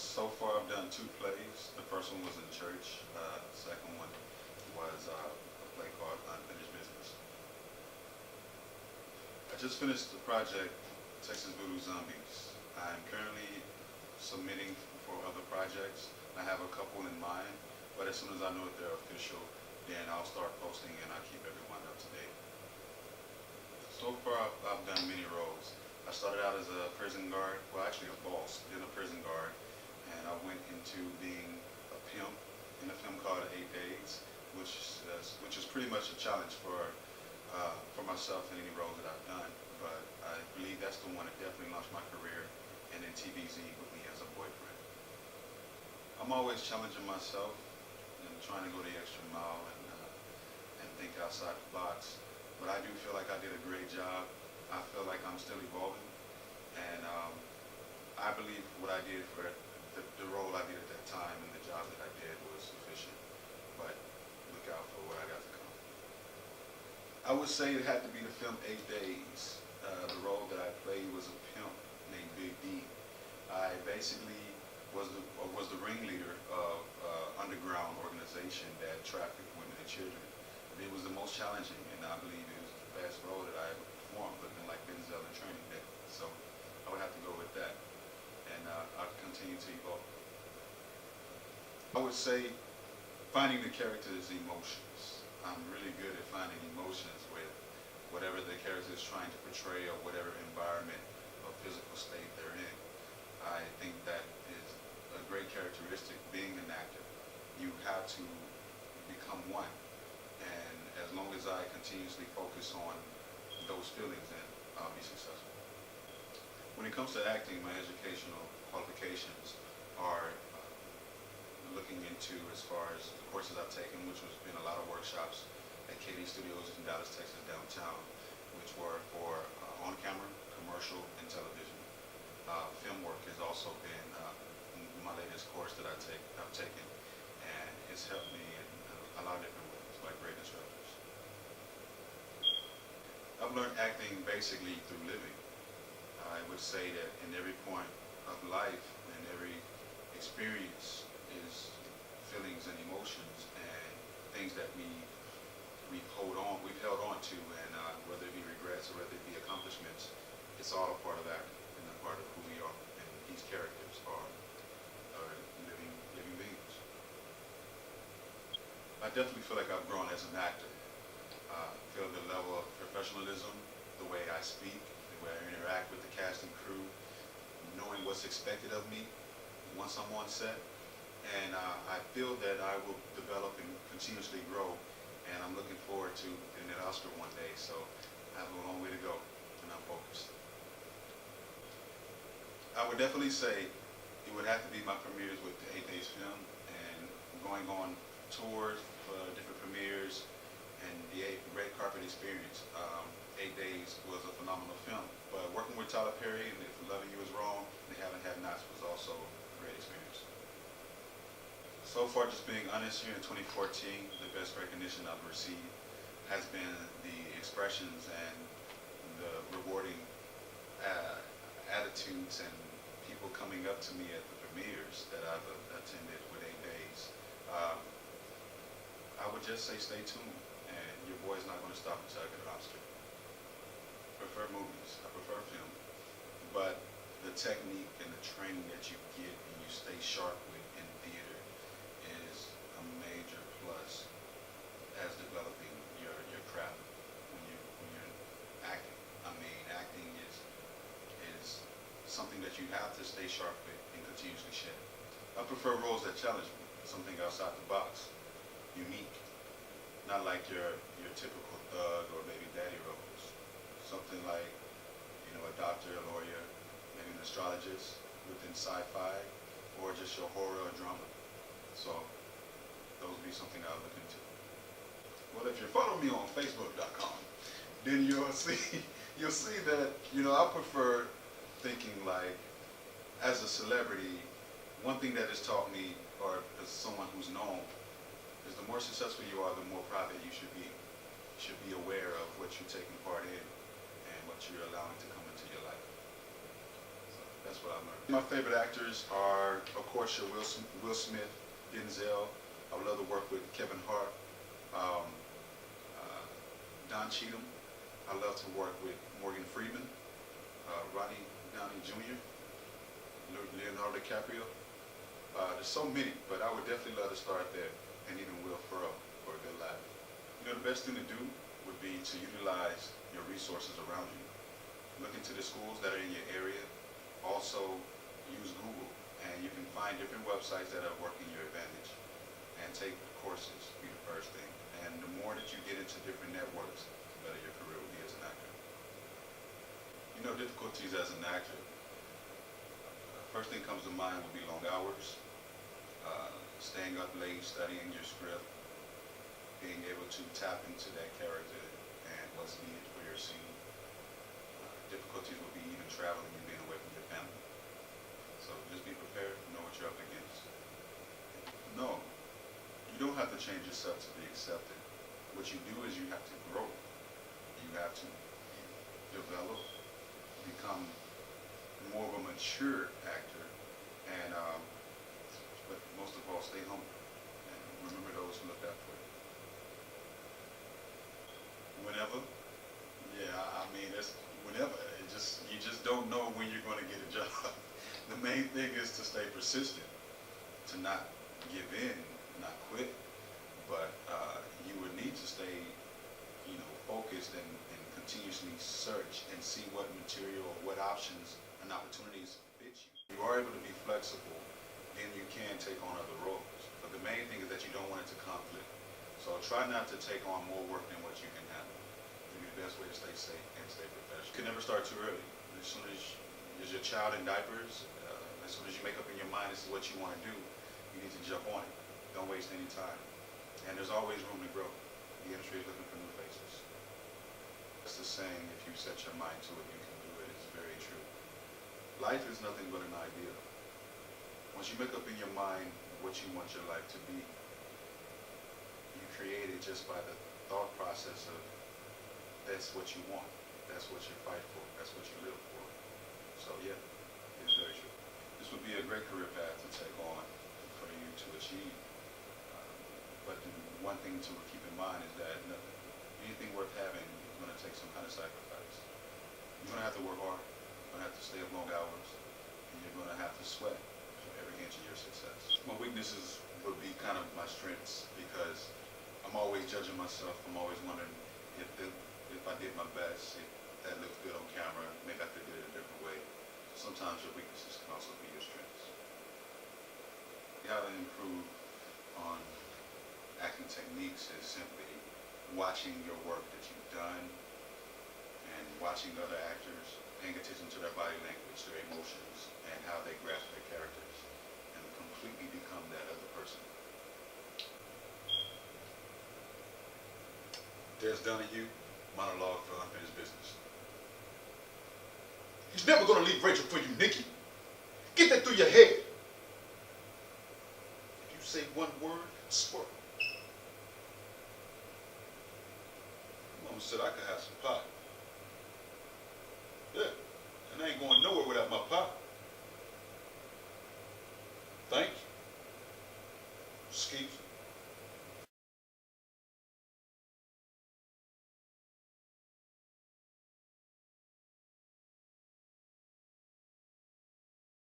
So far, I've done two plays. The first one was in church. The second one was a play called Unfinished Business. I just finished the project, Texas Voodoo Zombies. I'm currently submitting for other projects. I have a couple in mind, but as soon as I know that they're official, then I'll start posting and I'll keep everyone up to date. So far, I've done many roles. I started out as a prison guard, well actually a boss, then a prison guard, and I went into being a pimp in a film called 8 Days, which is pretty much a challenge for myself in any role that I've done. But I believe that's the one that definitely launched my career, and then TVZ with me as a boyfriend. I'm always challenging myself and trying to go the extra mile and think outside the box. But I do feel like I did a great job. I feel like I'm still evolving, and I believe what I did for the role I did at that time and the job that I did was sufficient. But look out for what I got to come. I would say it had to be the film 8 Days. The role that I played was a pimp named Big D. I basically was the ringleader of underground organization that trafficked women and children. It was the most challenging, and I believe it was the best role that I ever performed, looking like Denzel in Training Day. So I would have to go with that, and I'll continue to evolve. I would say finding the character's emotions. I'm really good at finding emotions with whatever the character is trying to portray or whatever environment or physical state they're in. I think that is a great characteristic being an actor. You have to become one. And as long as I continuously focus on those feelings, then I'll be successful. When it comes to acting, my educational qualifications are looking into as far as the courses I've taken, which has been a lot of workshops at KD Studios in Dallas, Texas, downtown, which were for on-camera, commercial, and television. Film work has also been my latest course that I've taken, and it's helped me in a lot of different ways by great instructors. I've learned acting basically through living. I would say that in every point of life and every experience is feelings and emotions and things that we've held on to, and whether it be regrets or whether it be accomplishments, it's all a part of acting and a part of who we are. And these characters are living beings. I definitely feel like I've grown as an actor. I feel the level of professionalism, the way I speak, the way I interact with the cast and crew, knowing what's expected of me once I'm on set. And I feel that I will develop and continuously grow, and I'm looking forward to getting that Oscar one day, so I have a long way to go, and I'm focused. I would definitely say it would have to be my premieres with the 8 Days film, and going on tours for different premieres, and the red carpet experience. 8 Days was a phenomenal film, but working with Tyler Perry and If Loving You Is Wrong and They Haven't Had Nots was also a great experience. So far, just being honest, here in 2014, the best recognition I've received has been the expressions and the rewarding attitudes and people coming up to me at the premieres that I've attended with 8 Days. I would just say stay tuned, and your boy's not going to stop until I get an Oscar. I prefer movies, I prefer film, but the technique and the training that you get and you stay sharp with in theater is a major plus as developing your craft when you're acting. I mean, acting is something that you have to stay sharp with and continuously shed. I prefer roles that challenge me, something outside the box, unique, not like your typical thug or maybe daddy roles. Something like, a doctor, a lawyer, maybe an astrologist within sci-fi, or just your horror or drama. So those would be something I'll look into. Well, if you follow me on Facebook.com, then you'll see that I prefer thinking like, as a celebrity, one thing that has taught me, or as someone who's known, is the more successful you are, the more private you should be. You should be aware of what you're taking part in and what you're allowing to come into your life. So That's what I learned. My favorite actors are, of course, your Will Smith, Denzel. I would love to work with Kevin Hart, um, Don Cheadle. I love to work with Morgan Freeman, Ronnie Downey Jr., Leonardo DiCaprio. There's so many, but I would definitely love to start there, and even Will Ferrell for a good laugh. You know, the best thing to do would be to utilize your resources around you. Look into the schools that are in your area. Also, use Google, and you can find different websites that are working your advantage. And take courses, be the first thing. And the more that you get into different networks, the better your career will be as an actor. You know, difficulties as an actor. First thing comes to mind would be long hours, staying up late, studying your script, being able to tap into that character and what's needed for your scene. Difficulties would be even traveling and being away from your family. So just be prepared, know what you're up against. No, you don't have to change yourself to be accepted. What you do is you have to grow. You have to develop, become more of a mature actor, and but most of all, stay humble and remember those who looked out for you. Whenever, yeah, I mean, it's whenever. You just don't know when you're going to get a job. The main thing is to stay persistent, to not give in, not quit, but you would need to stay, focused and continuously search and see what material, what options and opportunities fit you. You are able to be flexible, then you can take on other roles. But the main thing is that you don't want it to conflict. So try not to take on more work than what you can handle. Maybe the best way to stay safe and stay professional. You can never start too early. As soon as your child in diapers, as soon as you make up in your mind this is what you want to do, you need to jump on it. Don't waste any time. And there's always room to grow. The industry is looking for new faces. That's the saying, if you set your mind to it, you can do it. It's very true. Life is nothing but an ideal. Once you make up in your mind what you want your life to be, you create it just by the thought process of that's what you want. That's what you fight for. That's what you live for. So yeah, it's very true. This would be a great career path to take on for you to achieve. But the one thing to keep in mind is that anything worth having is going to take some kind of sacrifice. You're going to have to work hard. You're going to have to stay up long hours. And you're going to have to sweat for every inch of your success. My weaknesses would be kind of my strengths because I'm always judging myself. I'm always wondering if I did my best, if that looked good on camera, maybe I could do it a different way. So sometimes your weaknesses can also be your strengths. How to improve on acting techniques is simply watching your work that you've done and watching other actors, paying attention to their body language, their emotions, and how they grasp their characters, and completely become that other person. Dehz Donahue, monologue for unfinished business. He's never going to leave Rachel for you, Nikki. Get that through your head. If you say one word, swear. Mama said I could have some pie. Yeah, and I ain't going nowhere without my pie. Thank you. Skeet.